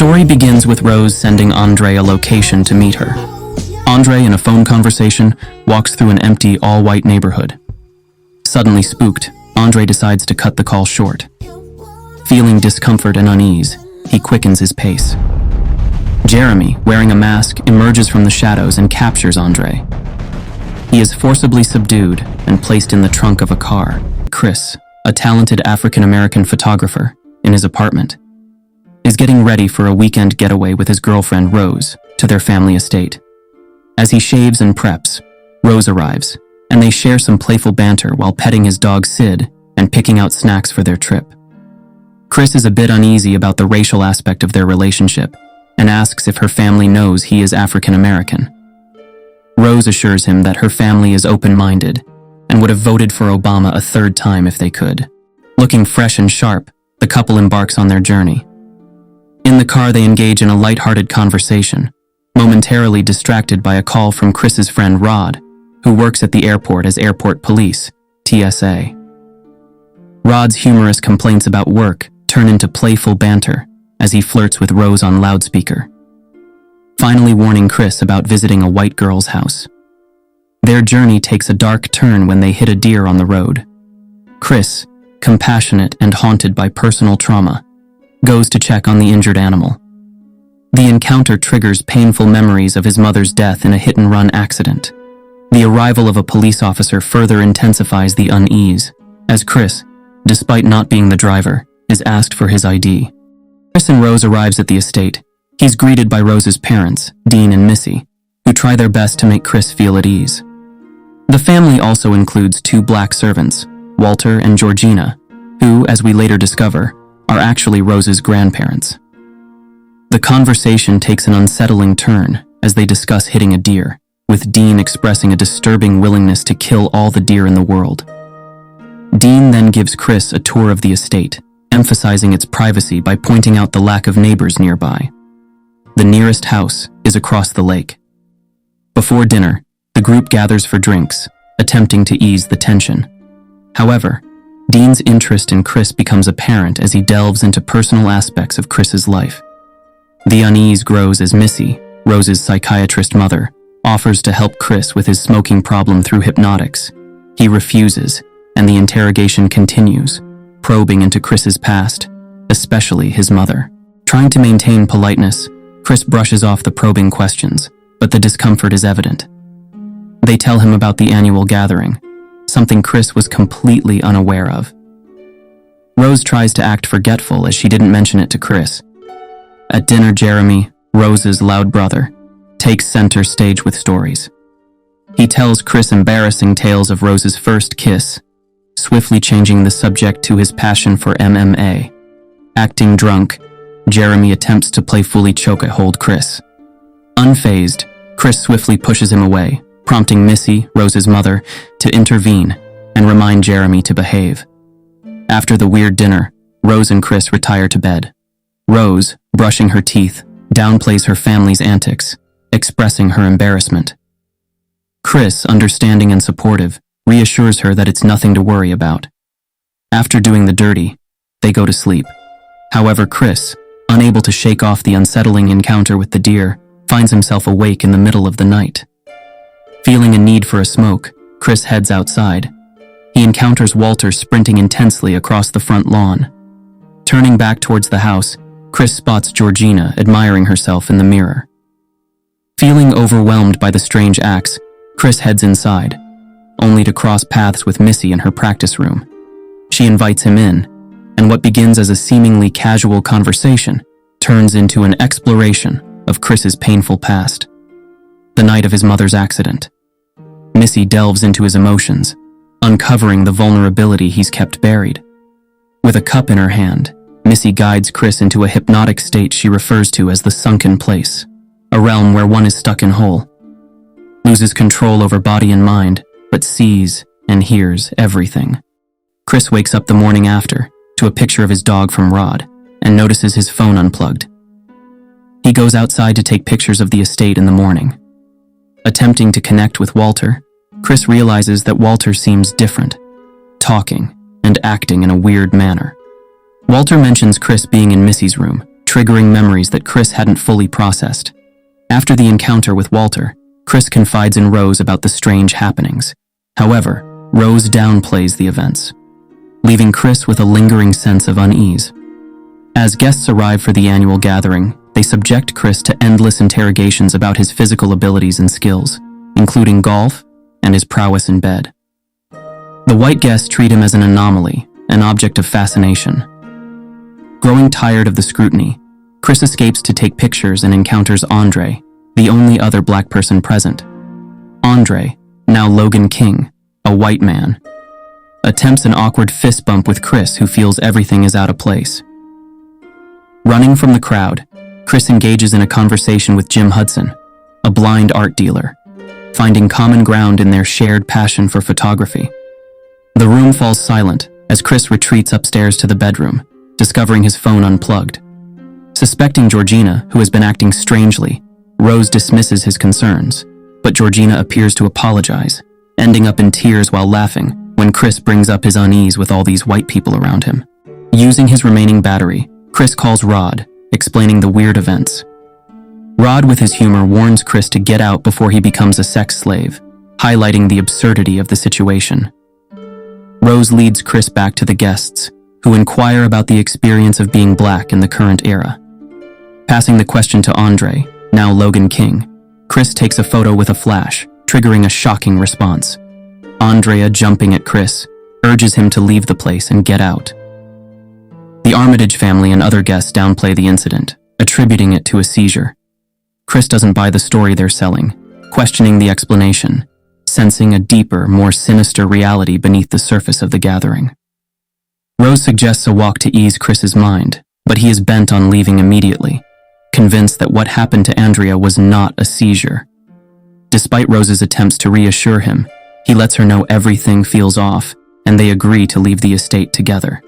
story begins with Rose sending Andre a location to meet her. Andre, in a phone conversation, walks through an empty, all-white neighborhood. Suddenly spooked, Andre decides to cut the call short. Feeling discomfort and unease, he quickens his pace. Jeremy, wearing a mask, emerges from the shadows and captures Andre. He is forcibly subdued and placed in the trunk of a car. Chris, a talented African-American photographer, in his apartment, is getting ready for a weekend getaway with his girlfriend Rose to their family estate. As he shaves and preps, Rose arrives, and they share some playful banter while petting his dog Sid and picking out snacks for their trip. Chris is a bit uneasy about the racial aspect of their relationship and asks if her family knows he is African American. Rose assures him that her family is open-minded and would have voted for Obama a third time if they could. Looking fresh and sharp, the couple embarks on their journey. In the car, they engage in a light-hearted conversation, momentarily distracted by a call from Chris's friend Rod, who works at the airport as airport police, TSA. Rod's humorous complaints about work turn into playful banter as he flirts with Rose on loudspeaker, finally warning Chris about visiting a white girl's house. Their journey takes a dark turn when they hit a deer on the road. Chris, compassionate and haunted by personal trauma, goes to check on the injured animal. The encounter triggers painful memories of his mother's death in a hit-and-run accident. The arrival of a police officer further intensifies the unease, as Chris, despite not being the driver, is asked for his ID. Chris and Rose arrives at the estate. He's greeted by Rose's parents, Dean and Missy, who try their best to make Chris feel at ease. The family also includes two black servants, Walter and Georgina, who, as we later discover, are actually Rose's grandparents. The conversation takes an unsettling turn as they discuss hitting a deer, with Dean expressing a disturbing willingness to kill all the deer in the world. Dean then gives Chris a tour of the estate, emphasizing its privacy by pointing out the lack of neighbors nearby. The nearest house is across the lake. Before dinner, the group gathers for drinks, attempting to ease the tension. However, Dean's interest in Chris becomes apparent as he delves into personal aspects of Chris's life. The unease grows as Missy, Rose's psychiatrist mother, offers to help Chris with his smoking problem through hypnotics. He refuses, and the interrogation continues, probing into Chris's past, especially his mother. Trying to maintain politeness, Chris brushes off the probing questions, but the discomfort is evident. They tell him about the annual gathering, something Chris was completely unaware of. Rose tries to act forgetful as she didn't mention it to Chris. At dinner, Jeremy, Rose's loud brother, takes center stage with stories. He tells Chris embarrassing tales of Rose's first kiss, swiftly changing the subject to his passion for MMA. Acting drunk, Jeremy attempts to playfully choke-hold Chris. Unfazed, Chris swiftly pushes him away, prompting Missy, Rose's mother, to intervene and remind Jeremy to behave. After the weird dinner, Rose and Chris retire to bed. Rose, brushing her teeth, downplays her family's antics, expressing her embarrassment. Chris, understanding and supportive, reassures her that it's nothing to worry about. After doing the dirty, they go to sleep. However, Chris, unable to shake off the unsettling encounter with the deer, finds himself awake in the middle of the night. Feeling a need for a smoke, Chris heads outside. He encounters Walter sprinting intensely across the front lawn. Turning back towards the house, Chris spots Georgina admiring herself in the mirror. Feeling overwhelmed by the strange acts, Chris heads inside, only to cross paths with Missy in her practice room. She invites him in, and what begins as a seemingly casual conversation turns into an exploration of Chris's painful past. The night of his mother's accident. Missy delves into his emotions, uncovering the vulnerability he's kept buried. With a cup in her hand, Missy guides Chris into a hypnotic state she refers to as the sunken place, a realm where one is stuck in whole, loses control over body and mind, but sees and hears everything. Chris wakes up the morning after to a picture of his dog from Rod and notices his phone unplugged. He goes outside to take pictures of the estate in the morning. Attempting to connect with Walter, Chris realizes that Walter seems different, talking and acting in a weird manner. Walter mentions Chris being in Missy's room, triggering memories that Chris hadn't fully processed. After the encounter with Walter, Chris confides in Rose about the strange happenings. However, Rose downplays the events, leaving Chris with a lingering sense of unease. As guests arrive for the annual gathering, they subject Chris to endless interrogations about his physical abilities and skills, including golf and his prowess in bed. The white guests treat him as an anomaly, an object of fascination. Growing tired of the scrutiny, Chris escapes to take pictures and encounters Andre, the only other black person present. Andre, now Logan King, a white man, attempts an awkward fist bump with Chris, who feels everything is out of place. Running from the crowd, Chris engages in a conversation with Jim Hudson, a blind art dealer, finding common ground in their shared passion for photography. The room falls silent as Chris retreats upstairs to the bedroom, discovering his phone unplugged. Suspecting Georgina, who has been acting strangely, Rose dismisses his concerns, but Georgina appears to apologize, ending up in tears while laughing when Chris brings up his unease with all these white people around him. Using his remaining battery, Chris calls Rod, explaining the weird events. Rod, with his humor, warns Chris to get out before he becomes a sex slave, highlighting the absurdity of the situation. Rose leads Chris back to the guests, who inquire about the experience of being black in the current era. Passing the question to Andre, now Logan King, Chris takes a photo with a flash, triggering a shocking response. Andrea, jumping at Chris, urges him to leave the place and get out. The Armitage family and other guests downplay the incident, attributing it to a seizure. Chris doesn't buy the story they're selling, questioning the explanation, sensing a deeper, more sinister reality beneath the surface of the gathering. Rose suggests a walk to ease Chris's mind, but he is bent on leaving immediately, convinced that what happened to Andrea was not a seizure. Despite Rose's attempts to reassure him, he lets her know everything feels off, and they agree to leave the estate together.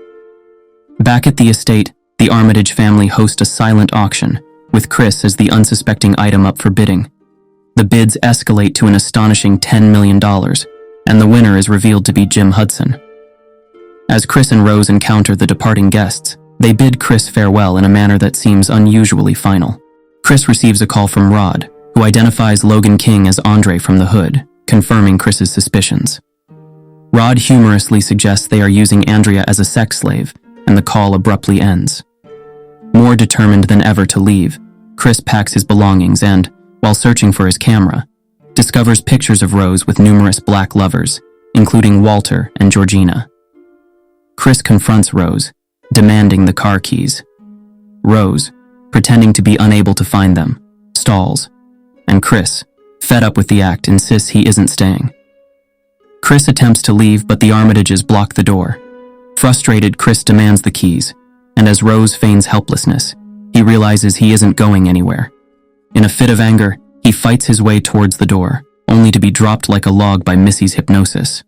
Back at the estate, the Armitage family host a silent auction, with Chris as the unsuspecting item up for bidding. The bids escalate to an astonishing $10 million, and the winner is revealed to be Jim Hudson. As Chris and Rose encounter the departing guests, they bid Chris farewell in a manner that seems unusually final. Chris receives a call from Rod, who identifies Logan King as Andre from the hood, confirming Chris's suspicions. Rod humorously suggests they are using Andrea as a sex slave, and the call abruptly ends. More determined than ever to leave, Chris packs his belongings and, while searching for his camera, discovers pictures of Rose with numerous black lovers, including Walter and Georgina. Chris confronts Rose, demanding the car keys. Rose, pretending to be unable to find them, stalls, and Chris, fed up with the act, insists he isn't staying. Chris attempts to leave, but the Armitages block the door. Frustrated, Chris demands the keys, and as Rose feigns helplessness, he realizes he isn't going anywhere. In a fit of anger, he fights his way towards the door, only to be dropped like a log by Missy's hypnosis.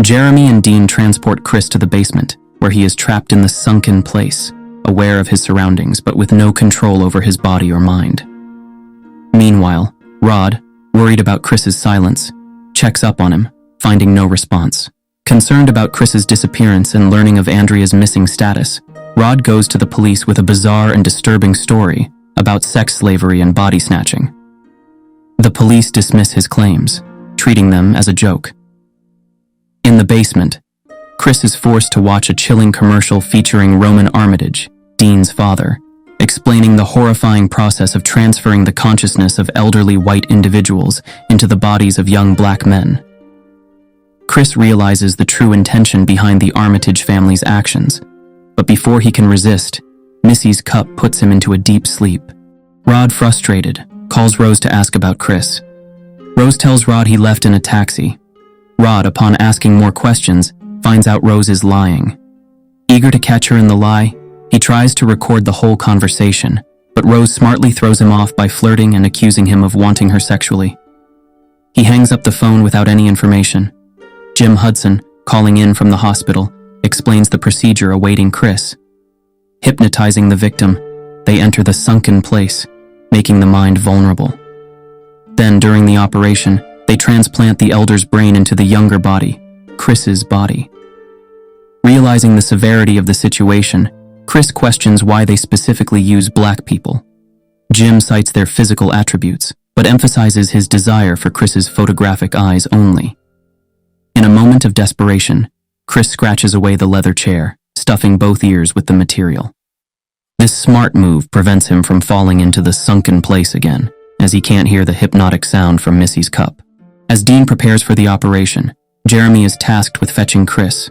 Jeremy and Dean transport Chris to the basement, where he is trapped in the sunken place, aware of his surroundings but with no control over his body or mind. Meanwhile, Rod, worried about Chris's silence, checks up on him, finding no response. Concerned about Chris's disappearance and learning of Andrea's missing status, Rod goes to the police with a bizarre and disturbing story about sex slavery and body snatching. The police dismiss his claims, treating them as a joke. In the basement, Chris is forced to watch a chilling commercial featuring Roman Armitage, Dean's father, explaining the horrifying process of transferring the consciousness of elderly white individuals into the bodies of young black men. Chris realizes the true intention behind the Armitage family's actions, but before he can resist, Missy's cup puts him into a deep sleep. Rod, frustrated, calls Rose to ask about Chris. Rose tells Rod he left in a taxi. Rod, upon asking more questions, finds out Rose is lying. Eager to catch her in the lie, he tries to record the whole conversation, but Rose smartly throws him off by flirting and accusing him of wanting her sexually. He hangs up the phone without any information. Jim Hudson, calling in from the hospital, explains the procedure awaiting Chris. Hypnotizing the victim, they enter the sunken place, making the mind vulnerable. Then, during the operation, they transplant the elder's brain into the younger body, Chris's body. Realizing the severity of the situation, Chris questions why they specifically use black people. Jim cites their physical attributes, but emphasizes his desire for Chris's photographic eyes only. In a moment of desperation, Chris scratches away the leather chair, stuffing both ears with the material. This smart move prevents him from falling into the sunken place again, as he can't hear the hypnotic sound from Missy's cup. As Dean prepares for the operation, Jeremy is tasked with fetching Chris.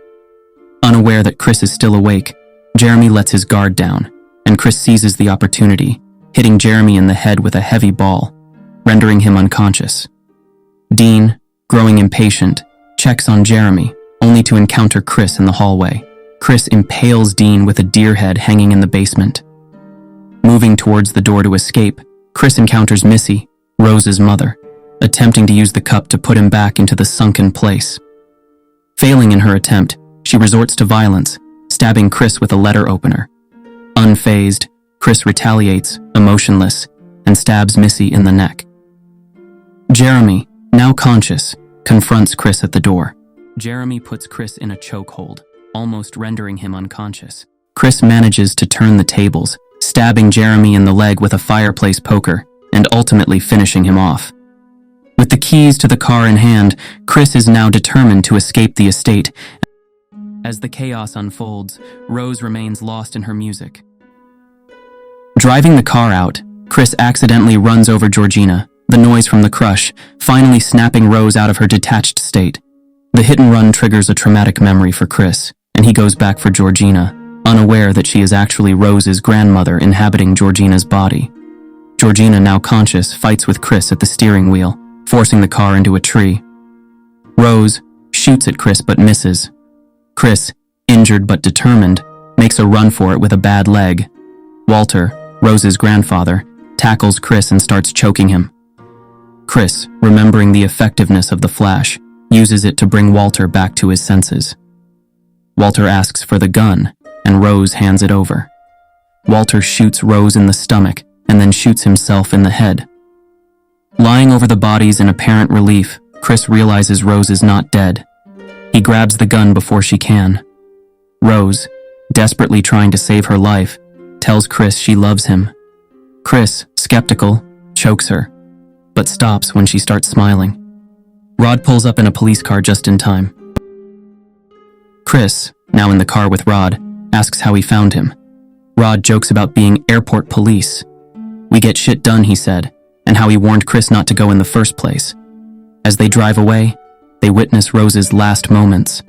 Unaware that Chris is still awake, Jeremy lets his guard down, and Chris seizes the opportunity, hitting Jeremy in the head with a heavy ball, rendering him unconscious. Dean, growing impatient, checks on Jeremy, only to encounter Chris in the hallway. Chris impales Dean with a deer head hanging in the basement. Moving towards the door to escape, Chris encounters Missy, Rose's mother, attempting to use the cup to put him back into the sunken place. Failing in her attempt, she resorts to violence, stabbing Chris with a letter opener. Unfazed, Chris retaliates, emotionless, and stabs Missy in the neck. Jeremy, now conscious, confronts Chris at the door. Jeremy puts Chris in a chokehold, almost rendering him unconscious. Chris manages to turn the tables, stabbing Jeremy in the leg with a fireplace poker, and ultimately finishing him off. With the keys to the car in hand, Chris is now determined to escape the estate. As the chaos unfolds, Rose remains lost in her music. Driving the car out, Chris accidentally runs over Georgina, the noise from the crush, finally snapping Rose out of her detached state. The hit and run triggers a traumatic memory for Chris, and he goes back for Georgina, unaware that she is actually Rose's grandmother inhabiting Georgina's body. Georgina, now conscious, fights with Chris at the steering wheel, forcing the car into a tree. Rose shoots at Chris but misses. Chris, injured but determined, makes a run for it with a bad leg. Walter, Rose's grandfather, tackles Chris and starts choking him. Chris, remembering the effectiveness of the flash, uses it to bring Walter back to his senses. Walter asks for the gun, and Rose hands it over. Walter shoots Rose in the stomach and then shoots himself in the head. Lying over the bodies in apparent relief, Chris realizes Rose is not dead. He grabs the gun before she can. Rose, desperately trying to save her life, tells Chris she loves him. Chris, skeptical, chokes her, but stops when she starts smiling. Rod pulls up in a police car just in time. Chris, now in the car with Rod, asks how he found him. Rod jokes about being airport police. "We get shit done," he said, and how he warned Chris not to go in the first place. As they drive away, they witness Rose's last moments.